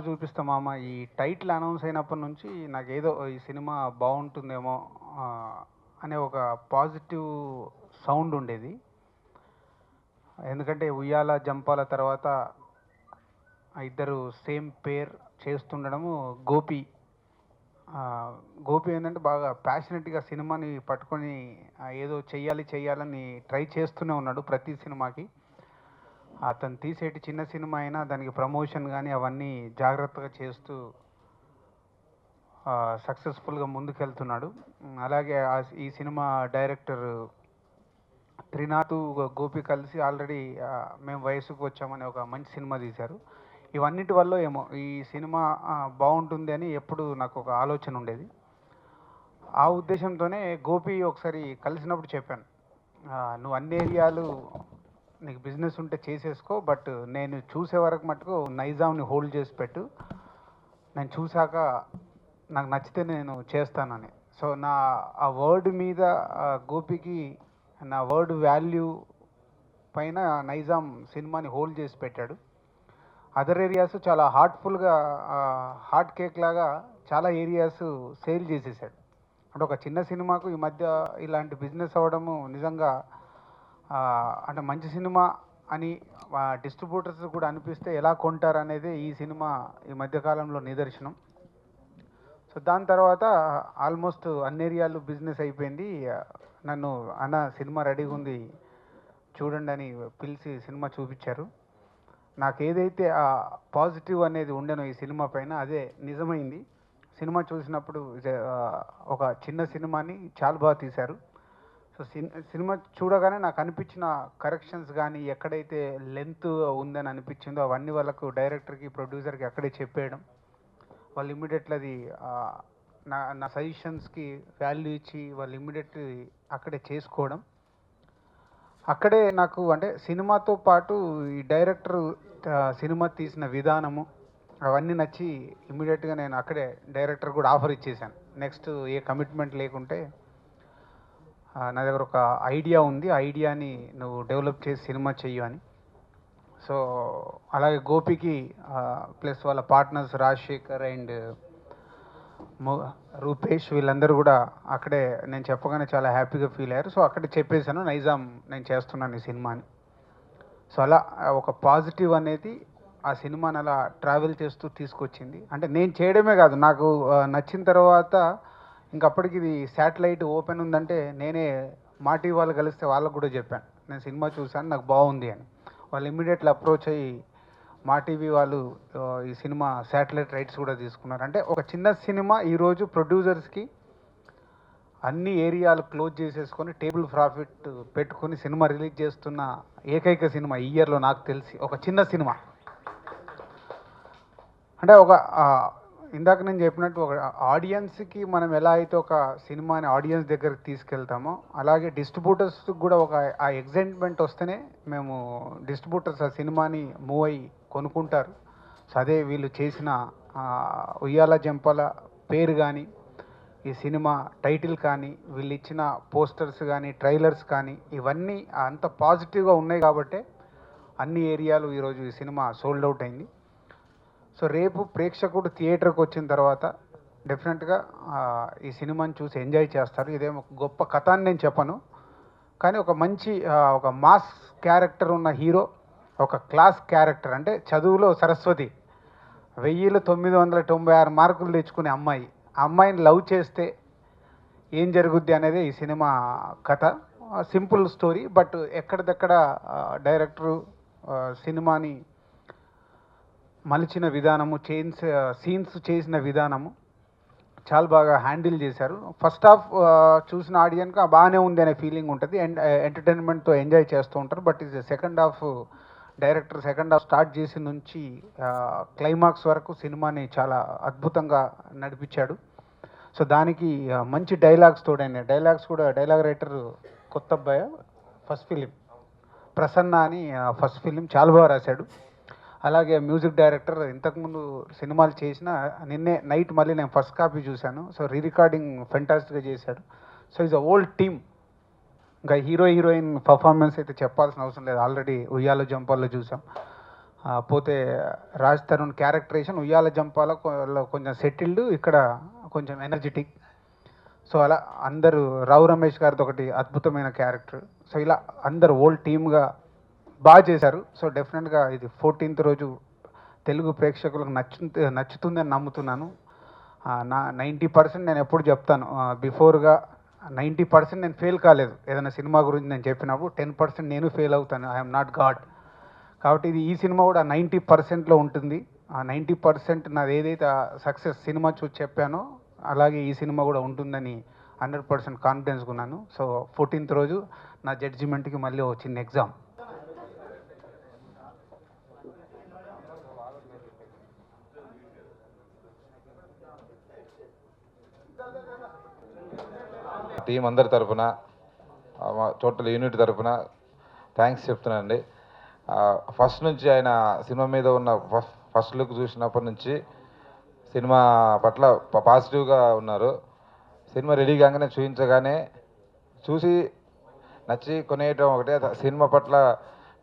చూపిస్తా మామ ఈ టైటిల్ అనౌన్స్ అయినప్పటి నుంచి నాకేదో ఈ సినిమా బాగుంటుందేమో అనే ఒక పాజిటివ్ సౌండ్ ఉండేది. ఎందుకంటే ఉయ్యాల జంపాల తర్వాత ఇద్దరు సేమ్ పేర్ చేస్తుండడము గోపి. గోపి ఏంటంటే బాగా ప్యాషనెట్గా సినిమాని పట్టుకొని ఏదో చెయ్యాలని ట్రై చేస్తూనే ఉన్నాడు ప్రతి సినిమాకి. అతను తీసేటి చిన్న సినిమా అయినా దానికి ప్రమోషన్ కానీ అవన్నీ జాగ్రత్తగా చేస్తూ సక్సెస్ఫుల్గా ముందుకెళ్తున్నాడు. అలాగే ఈ సినిమా డైరెక్టర్ త్రినాథ్ గోపి కలిసి ఆల్రెడీ మేము వయసుకు వచ్చామని ఒక మంచి సినిమా తీశారు. ఇవన్నిటి వల్ల ఏమో ఈ సినిమా బాగుంటుంది అని ఎప్పుడు నాకు ఒక ఆలోచన ఉండేది. ఆ ఉద్దేశంతోనే గోపి ఒకసారి కలిసినప్పుడు చెప్పాను, నువ్వు అన్ని ఏరియాలు నీకు బిజినెస్ ఉంటే చేసేసుకో, బట్ నేను చూసే వరకు మటుకు నైజాంని హోల్డ్ చేసి పెట్టు, నేను చూశాక నాకు నచ్చితే నేను చేస్తానని. సో ఆ వర్డ్ మీద గోపికి నా వర్డ్ వాల్యూ పైన నైజాం సినిమాని హోల్డ్ చేసి పెట్టాడు. అదర్ ఏరియాస్ చాలా హార్ట్ఫుల్గా హార్ట్ కేక్ లాగా చాలా ఏరియాస్ సేల్ చేసేసాడు. అంటే ఒక చిన్న సినిమాకు ఈ మధ్య ఇలాంటి బిజినెస్ అవ్వడము నిజంగా అంటే మంచి సినిమా అని డిస్ట్రిబ్యూటర్స్ కూడా అనిపిస్తే ఎలా కొంటారు అనేది ఈ సినిమా ఈ మధ్యకాలంలో నిదర్శనం. సో దాని తర్వాత ఆల్మోస్ట్ అన్ని ఏరియాలు బిజినెస్ అయిపోయింది. నన్ను అన్న సినిమా రెడీగా ఉంది చూడండి అని పిలిచి సినిమా చూపించారు. నాకు ఏదైతే ఆ పాజిటివ్ అనేది ఉండేనో ఈ సినిమా పైన అదే నిజమైంది. సినిమా చూసినప్పుడు ఒక చిన్న సినిమాని చాలా బాగా తీశారు. సో సినిమా చూడగానే నాకు అనిపించిన కరెక్షన్స్ కానీ ఎక్కడైతే లెంత్ ఉందని అనిపించిందో అవన్నీ వాళ్ళకు డైరెక్టర్కి ప్రొడ్యూసర్కి అక్కడే చెప్పేయడం, వాళ్ళు ఇమ్మీడియట్లీ అది నా సజెషన్స్కి వాల్యూ ఇచ్చి వాళ్ళు ఇమ్మీడియట్లీ అక్కడే చేసుకోవడం. అక్కడే నాకు అంటే సినిమాతో పాటు ఈ డైరెక్టర్ సినిమా తీసిన విధానము అవన్నీ నచ్చి ఇమ్మీడియట్గా నేను అక్కడే డైరెక్టర్ కూడా ఆఫర్ ఇచ్చేసాను. నెక్స్ట్ ఏ కమిట్మెంట్ లేకుంటే నా దగ్గర ఒక ఐడియా ఉంది, ఐడియాని నువ్వు డెవలప్ చేసి సినిమా చెయ్యు అని. సో అలాగే గోపికి ప్లస్ వాళ్ళ పార్ట్నర్స్ రాజశేఖర్ అండ్ రూపేష్ వీళ్ళందరూ కూడా అక్కడే నేను చెప్పగానే చాలా హ్యాపీగా ఫీల్ అయ్యారు. సో అక్కడే చెప్పేశాను నైజాం నేను చేస్తున్నాను ఈ సినిమాని. సో అలా ఒక పాజిటివ్ అనేది ఆ సినిమాని అలా ట్రావెల్ చేస్తూ తీసుకొచ్చింది. అంటే నేను చేయడమే కాదు, నాకు నచ్చిన తర్వాత ఇంకప్పటికి ఇది శాటిలైట్ ఓపెన్ ఉందంటే నేనే మా టీవీ వాళ్ళు కలిస్తే వాళ్ళకు కూడా చెప్పాను, నేను సినిమా చూశాను నాకు బాగుంది అని. వాళ్ళు ఇమ్మీడియట్లీ అప్రోచ్ అయ్యి మా టీవీ వాళ్ళు ఈ సినిమా శాటిలైట్ రైట్స్ కూడా తీసుకున్నారు. అంటే ఒక చిన్న సినిమా ఈరోజు ప్రొడ్యూసర్స్కి అన్ని ఏరియాలు క్లోజ్ చేసేసుకొని టేబుల్ ప్రాఫిట్ పెట్టుకొని సినిమా రిలీజ్ చేస్తున్న ఏకైక సినిమా ఈ ఇయర్లో నాకు తెలిసి ఒక చిన్న సినిమా. అంటే ఒక ఇందాక నేను చెప్పినట్టు ఒక ఆడియన్స్కి మనం ఎలా అయితే ఒక సినిమాని ఆడియన్స్ దగ్గరికి తీసుకెళ్తామో అలాగే డిస్ట్రిబ్యూటర్స్కి కూడా ఒక ఆ ఎగ్జైట్మెంట్ వస్తేనే మేము డిస్ట్రిబ్యూటర్స్ ఆ సినిమాని మూవ్ అయ్యి కొనుక్కుంటారు. సో అదే వీళ్ళు చేసిన ఉయ్యాల జంపాల పేరు కానీ ఈ సినిమా టైటిల్ కానీ వీళ్ళు ఇచ్చిన పోస్టర్స్ కానీ ట్రైలర్స్ కానీ ఇవన్నీ అంత పాజిటివ్గా ఉన్నాయి కాబట్టే అన్ని ఏరియాలు ఈరోజు ఈ సినిమా సోల్డ్ అవుట్ అయింది. సో రేపు ప్రేక్షకుడు థియేటర్కి వచ్చిన తర్వాత డెఫినెట్గా ఈ సినిమాని చూసి ఎంజాయ్ చేస్తారు. ఇదేమో గొప్ప కథ అని నేను చెప్పను, కానీ ఒక మంచి ఒక మాస్ క్యారెక్టర్ ఉన్న హీరో, ఒక క్లాస్ క్యారెక్టర్ అంటే చదువులో సరస్వతి 1996 మార్కులు తెచ్చుకునే అమ్మాయి, ఆ అమ్మాయిని లవ్ చేస్తే ఏం జరుగుద్ది అనేది ఈ సినిమా కథ. సింపుల్ స్టోరీ, బట్ ఎక్కడిదక్కడ డైరెక్టరు సినిమాని మలిచిన విధానము సీన్స్ చేసిన విధానము చాలా బాగా హ్యాండిల్ చేశారు. ఫస్ట్ హాఫ్ చూసిన ఆడియన్కి బాగానే ఉంది అనే ఫీలింగ్ ఉంటుంది అండ్ ఎంటర్టైన్మెంట్తో ఎంజాయ్ చేస్తూ ఉంటారు. బట్ ఇది second half director second half start చేసిన నుంచి క్లైమాక్స్ వరకు సినిమాని చాలా అద్భుతంగా నడిపించాడు. సో దానికి మంచి డైలాగ్స్ తోడైన డైలాగ్స్ కూడా డైలాగ్ రైటర్ కొత్త అబ్బాయి ఫస్ట్ ఫిలిం ప్రసన్న అని ఫస్ట్ ఫిలిం చాలా బాగా రాశాడు. అలాగే మ్యూజిక్ డైరెక్టర్ ఇంతకుముందు సినిమాలు చేసిన నిన్నే నైట్ మళ్ళీ నేను ఫస్ట్ కాపీ చూశాను. సో రికార్డింగ్ ఫెంటాస్టిక్గా చేశాడు. So is a old team. ఇంకా హీరోయిన్ పర్ఫార్మెన్స్ అయితే చెప్పాల్సిన అవసరం లేదు, ఆల్రెడీ ఉయ్యాలో జంపాల్లో చూసాం. పోతే రాజ్ తరుణ్ క్యారెక్టరేషన్ ఉయ్యాల జంపాల కొంచెం సెటిల్డ్, ఇక్కడ కొంచెం ఎనర్జెటిక్. సో అలా అందరూ రావు రమేష్ గారిది ఒకటి అద్భుతమైన క్యారెక్టర్. సో ఇలా అందరు ఓల్డ్ టీమ్గా బాగా చేశారు. సో డెఫినెట్గా ఇది 14th రోజు తెలుగు ప్రేక్షకులకు నచ్చుతుందని నమ్ముతున్నాను. నా 90% నేను ఎప్పుడు చెప్తాను, బిఫోర్గా 90% నేను ఫెయిల్ కాలేదు ఏదైనా సినిమా గురించి నేను చెప్పినప్పుడు. 10% నేను ఫెయిల్ అవుతాను. I'm not God. కాబట్టి ఇది ఈ సినిమా కూడా 90%లో ఉంటుంది. ఆ 90% నాది ఏదైతే సక్సెస్ సినిమా చూసి చెప్పానో అలాగే ఈ సినిమా కూడా ఉంటుందని 100% కాన్ఫిడెన్స్గా ఉన్నాను. సో 14th రోజు నా జడ్జిమెంట్కి మళ్ళీ ఒక చిన్న ఎగ్జామ్. టీం అందరి తరఫున, టోటల్ యూనిట్ తరఫున థ్యాంక్స్ చెప్తున్నానండి. ఫస్ట్ నుంచి ఆయన సినిమా మీద ఉన్న ఫస్ట్ లుక్ చూసినప్పటి నుంచి సినిమా పట్ల పాజిటివ్గా ఉన్నారు. సినిమా రెడీ కాగానే చూపించగానే చూసి నచ్చి కొనేయటం ఒకటే, సినిమా పట్ల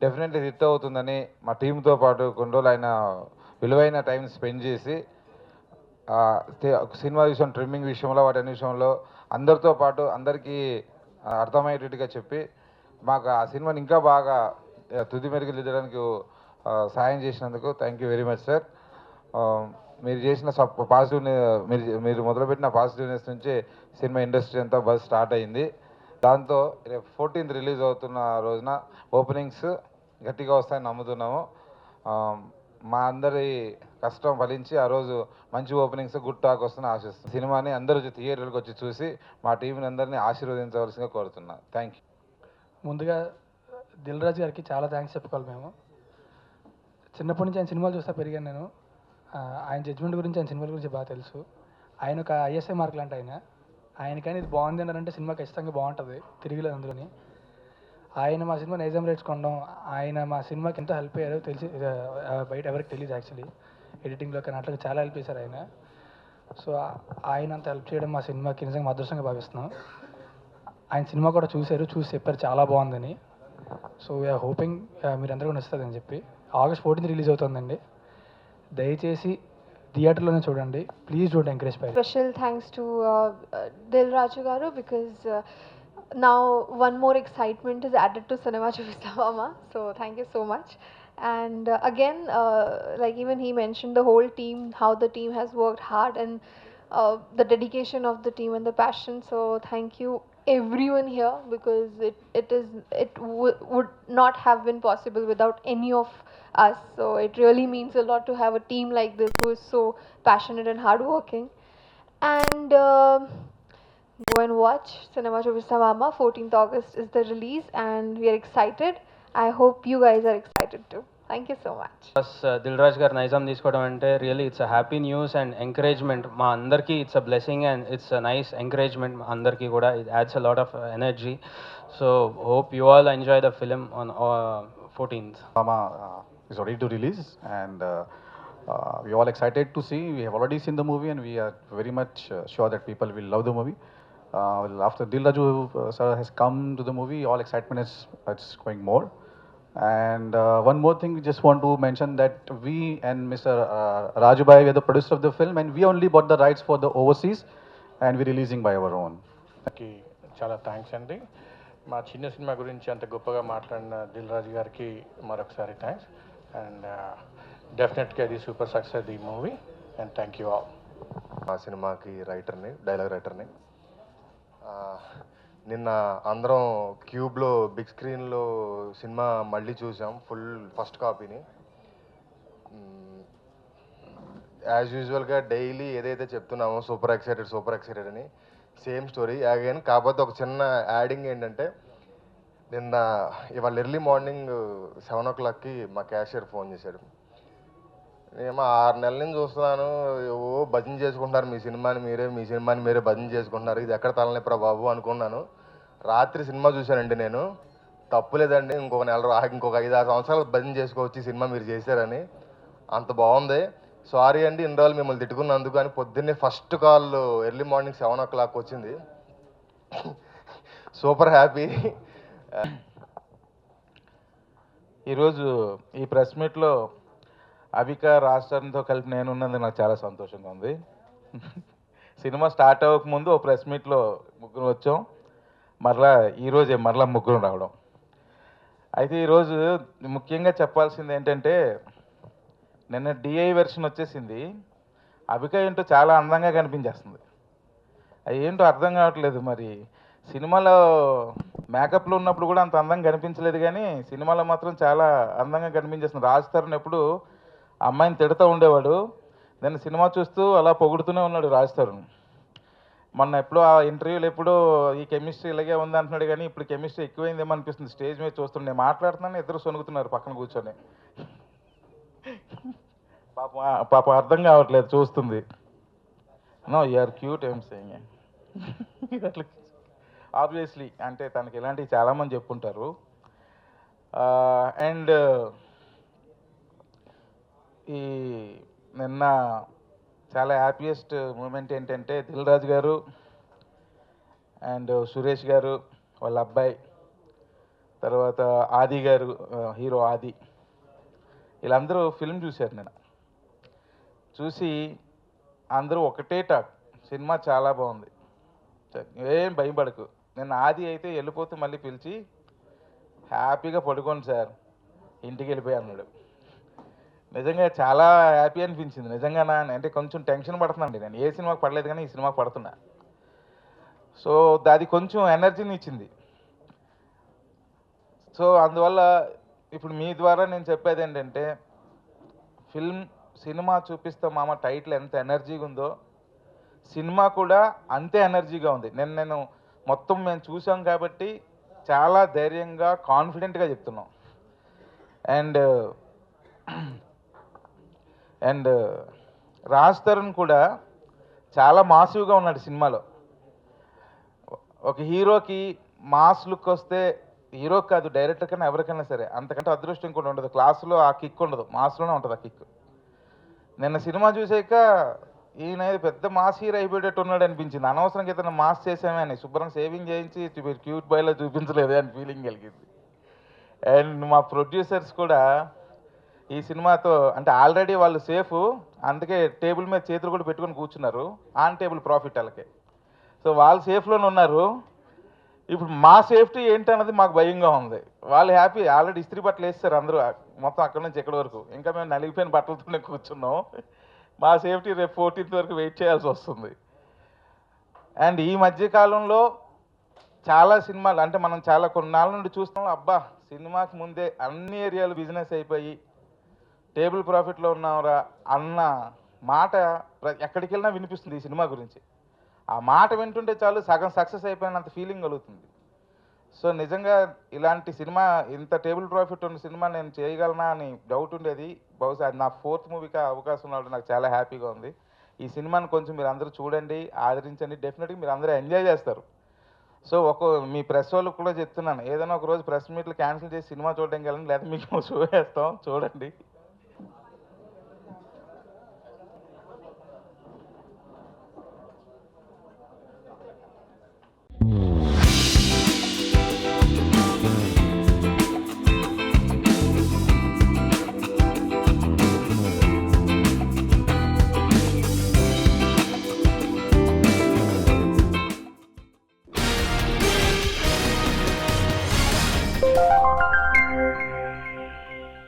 డెఫినెట్లీ హిట్ అవుతుందని మా టీంతో పాటు కొన్ని రోజులు ఆయన విలువైన టైం స్పెండ్ చేసి సినిమా విషయం, ట్రిమ్మింగ్ విషయంలో, వాటి అన్ని విషయంలో అందరితో పాటు అందరికీ అర్థమయ్యేటట్టుగా చెప్పి మాకు ఆ సినిమాని ఇంకా బాగా తుది మెరుగులు దిద్దడానికి సాయం చేసినందుకు thank you very much sir. మీరు చేసిన పాజిటివ్, మీరు మొదలుపెట్టిన పాజిటివ్నెస్ నుంచి సినిమా ఇండస్ట్రీ అంతా బస్ స్టార్ట్ అయింది. దాంతో రేపు 14th రిలీజ్ అవుతున్న రోజున ఓపెనింగ్స్ గట్టిగా వస్తాయని నమ్ముతున్నాము. మా అందరి కష్టం ఫలించి ఆ రోజు మంచి ఓపెనింగ్స్, గుడ్ టాక్ వస్తుందని ఆశిస్తున్నాం. సినిమాని అందరూ థియేటర్కి వచ్చి చూసి మా టీంని అందరినీ ఆశీర్వదించవలసిందిగా కోరుతున్నాను. Thank you. ముందుగా దిల్ రాజు గారికి చాలా థ్యాంక్స్ చెప్పుకోవాలి. మేము చిన్నప్పటి నుంచి ఆయన సినిమాలు చూస్తా పెరిగాను నేను. ఆయన జడ్జ్మెంట్ గురించి, ఆయన సినిమాల గురించి బాగా తెలుసు. ఆయన ఒక ఐఎస్ఐ మార్కులు అంటే ఆయన కానీ ఇది బాగుంది అన్నారంటే సినిమా ఖచ్చితంగా బాగుంటుంది, తిరిగిలేదు అందులోని. ఆయన మా సినిమా నైజాం రేట్స్ కొనడం, ఆయన మా సినిమాకి ఎంతో హెల్ప్ అయ్యారో తెలిసి బయట ఎవరికి తెలియదు యాక్చువల్లీ. ఎడిటింగ్లో కానీ అట్లా చాలా హెల్ప్ చేశారు ఆయన. సో ఆయన అంత హెల్ప్ చేయడం మా సినిమాకి నిజంగా మా అదృష్టంగా భావిస్తున్నాం. ఆయన సినిమా కూడా చూశారు, చూసి చెప్పారు చాలా బాగుందని. సో వీఆర్ హోపింగ్ మీరందరూ కూడా నచ్చుతుందని చెప్పి. August 14th రిలీజ్ అవుతుందండి. దయచేసి థియేటర్లోనే చూడండి. Please don't encourage by. Special thanks to Dil Raju Garu, because now one more excitement is added to Cinema Chuvista Mama. So thank you so much. And again, like even he mentioned, the whole team, how the team has worked hard, and the dedication of the team and the passion. So thank you everyone here, because it would not have been possible without any of us. So it really means a lot to have a team like this who is so passionate and hardworking. And go and watch Cinema Chuvista Mama. 14th August is the release, and we are excited. I hope you guys are excited too. Thank you so much. Dil Raju garu Nizam తీసుకోవడం అంటే really it's a happy news and encouragement. మా అందరికీ it's a blessing and it's a nice encouragement. మా అందరికీ కూడా it adds a lot of energy. So hope you all enjoy the film on 14th. Mama is ready to release, and we're all excited to see. We have already seen the movie, and we are very much sure that people will love the movie. After Dil Raju sir has come to the movie, all excitement is it's going more. And one more thing, we just want to mention that we and Mr. Raju Bhai, we are the producer of the film, and we only bought the rights for the overseas, and we're releasing by our own. చాలా thanks అండి. మా చిన్న cinema గురించి అంత గొప్పగా మాట్లాడిన దిల్ రాజు గారికి మరొకసారి థ్యాంక్స్. అండ్ డెఫినెట్గా ఇది సూపర్ సక్సెస్ ఈ movie, and thank you all. మా సినిమాకి రైటర్ని, డైలాగ్ రైటర్ని. నిన్న అందరం క్యూబ్లో బిగ్ స్క్రీన్లో సినిమా మళ్ళీ చూసాం, ఫస్ట్ కాపీని. యాజ్ యూజువల్గా డైలీ ఏదైతే చెప్తున్నామో సూపర్ ఎక్సైటెడ్ అని, సేమ్ స్టోరీ అగైన్. కాకపోతే ఒక చిన్న యాడింగ్ ఏంటంటే, నిన్న ఇవాళ ఎర్లీ మార్నింగ్ 7 o'clockకి మా క్యాషియర్ ఫోన్ చేశాడు. నేను 6 నెలల నుంచి చూస్తున్నాను, ఓ భజన చేసుకుంటున్నారు మీ సినిమాని మీరే భజన చేసుకుంటున్నారు, ఇది ఎక్కడ తలనొప్పిరా బాబు అనుకున్నాను. రాత్రి సినిమా చూశానండి నేను. తప్పులేదండి, ఇంకొక 5-6 సంవత్సరాలు భజన చేసుకోవచ్చు ఈ సినిమా మీరు చేశారని. అంత బాగుంది. సారీ అండి ఇన్ని రోజులు మిమ్మల్ని తిట్టుకున్నందుకు అని. పొద్దున్నే first call early morning 7 o'clock వచ్చింది. Super happy. ఈరోజు ఈ ప్రెస్ మీట్లో అవిక రాష్ట్రంతో కలిపి నేనున్నందుకు నాకు చాలా సంతోషంగా ఉంది. సినిమా స్టార్ట్ అవ్వకముందు ఓ ప్రెస్ మీట్లో ముగ్గురు వచ్చాం, ఈరోజే మరలా ముగ్గురు రావడం. అయితే ఈరోజు ముఖ్యంగా చెప్పాల్సింది ఏంటంటే, నిన్న డిఐ వెర్షన్ వచ్చేసింది. అవిక ఏంటో చాలా అందంగా కనిపించేస్తుంది. అది ఏంటో అర్థం కావట్లేదు. మరి సినిమాలో మేకప్లో ఉన్నప్పుడు కూడా అంత అందంగా కనిపించలేదు, కానీ సినిమాలో మాత్రం చాలా అందంగా కనిపించేస్తుంది. రాజ్ తరుణ్ ఎప్పుడు అమ్మాయిని తిడుతూ ఉండేవాడు, నేను సినిమా చూస్తూ అలా పొగుడుతూనే ఉన్నాడు రాజ్ తరుణ్. మొన్న ఎప్పుడో ఆ ఇంటర్వ్యూలో ఎప్పుడో ఈ కెమిస్ట్రీ ఇలాగే ఉంది అంటున్నాడు, కానీ ఇప్పుడు కెమిస్ట్రీ ఎక్కువైందేమో అనిపిస్తుంది. స్టేజ్ మీద చూస్తుండే నేను మాట్లాడుతున్నాను, ఇద్దరు సొనుగుతున్నారు పక్కన కూర్చొని. పాప అర్థం కావట్లేదు చూస్తుంది. నో యూఆర్ క్యూట్ ఏం సేయింగ్. ఆబ్వియస్లీ అంటే తనకి ఇలాంటివి చాలామంది చెప్పుంటారు. అండ్ ఈ నిన్న చాలా హ్యాపీయెస్ట్ మూమెంట్ ఏంటంటే, దిల్ రాజు గారు అండ్ సురేష్ గారు వాళ్ళ అబ్బాయి, తర్వాత ఆది గారు, హీరో ఆది, వీళ్ళందరూ ఫిల్మ్ చూశారు. నేను చూసి అందరూ ఒకటే టాక్, సినిమా చాలా బాగుంది, ఏం భయపడకు. నేను ఆది అయితే వెళ్ళిపోతూ మళ్ళీ పిలిచి, హ్యాపీగా పడుకోండి సార్ ఇంటికి వెళ్ళిపోయి అన్నాడు. నిజంగా చాలా హ్యాపీ అనిపించింది. నిజంగా అంటే కొంచెం టెన్షన్ పడుతున్నాండి, నేను ఏ సినిమాకి పడలేదు కానీ ఈ సినిమాకి పడుతున్నా. సో అది కొంచెం ఎనర్జీని ఇచ్చింది. సో అందువల్ల ఇప్పుడు మీ ద్వారా నేను చెప్పేది ఏంటంటే, సినిమా చూపిస్తాం మామ టైటిల్ ఎంత ఎనర్జీగా ఉందో, సినిమా కూడా అంతే ఎనర్జీగా ఉంది. నేను మొత్తం మేము చూసాం కాబట్టి చాలా ధైర్యంగా కాన్ఫిడెంట్గా చెప్తున్నాం. అండ్ రాజ్ తరుణ్ కూడా చాలా మాసివ్గా ఉన్నాడు సినిమాలో. ఒక హీరోకి మాస్ లుక్ వస్తే, హీరో కాదు డైరెక్టర్ కన్నా ఎవరికైనా సరే అంతకంటే అదృష్టం కూడా ఉండదు. క్లాసులో ఆ కిక్ ఉండదు, మాస్లోనే ఉంటుంది ఆ కిక్. నిన్న సినిమా చూసాక ఈయన పెద్ద మాస్ హీరో అయిపోయేటట్టు ఉన్నాడు అనిపించింది. అనవసరంగా ఇతను మాస్ చేసామే అని శుభ్రం సేవింగ్ చేయించి క్యూట్ బాయ్లో చూపించలేదు అని ఫీలింగ్ కలిగింది. అండ్ మా ప్రొడ్యూసర్స్ కూడా ఈ సినిమాతో అంటే ఆల్రెడీ వాళ్ళు సేఫ్, అందుకే టేబుల్ మీద చేతులు కూడా పెట్టుకొని కూర్చున్నారు, ఆన్ టేబుల్ ప్రాఫిట్ వాళ్ళకి. సో వాళ్ళు సేఫ్లోనే ఉన్నారు. ఇప్పుడు మా సేఫ్టీ ఏంటన్నది మాకు భయంగా ఉంది. వాళ్ళు హ్యాపీ, ఆల్రెడీ ఇస్త్రీ బట్టలు వేస్తారు అందరూ మొత్తం అక్కడి నుంచి ఎక్కడి వరకు. ఇంకా మేము నలిగిపోయిన బట్టలతోనే కూర్చున్నాం. మా సేఫ్టీ రేపు 14th వరకు వెయిట్ చేయాల్సి వస్తుంది. అండ్ ఈ మధ్యకాలంలో చాలా సినిమాలు అంటే మనం చాలా కొన్నాళ్ళ నుండి చూస్తున్నాం, అబ్బా సినిమాకి ముందే అన్ని ఏరియాలు బిజినెస్ అయిపోయి టేబుల్ ప్రాఫిట్లో ఉన్నావురా అన్న మాట ఎక్కడికి వెళ్ళినా వినిపిస్తుంది ఈ సినిమా గురించి. ఆ మాట వింటుంటే చాలు సగం సక్సెస్ అయిపోయినంత ఫీలింగ్ కలుగుతుంది. సో నిజంగా ఇలాంటి సినిమా, ఇంత టేబుల్ ప్రాఫిట్ ఉన్న సినిమా నేను చేయగలనా అని డౌట్ ఉండేది. బహుశా అది నా 4th మూవీకి అవకాశం ఉన్నప్పుడు నాకు చాలా హ్యాపీగా ఉంది. ఈ సినిమాని కొంచెం మీరు అందరూ చూడండి, ఆదరించండి, డెఫినెట్గా మీరు అందరూ ఎంజాయ్ చేస్తారు. సో మీ ప్రెస్ వాళ్ళకి కూడా చెప్తున్నాను, ఏదైనా ఒక రోజు ప్రెస్ మీట్లు క్యాన్సిల్ చేసి సినిమా చూడడానికి వెళ్ళండి, లేదా మీకు షో వేస్తాం చూడండి.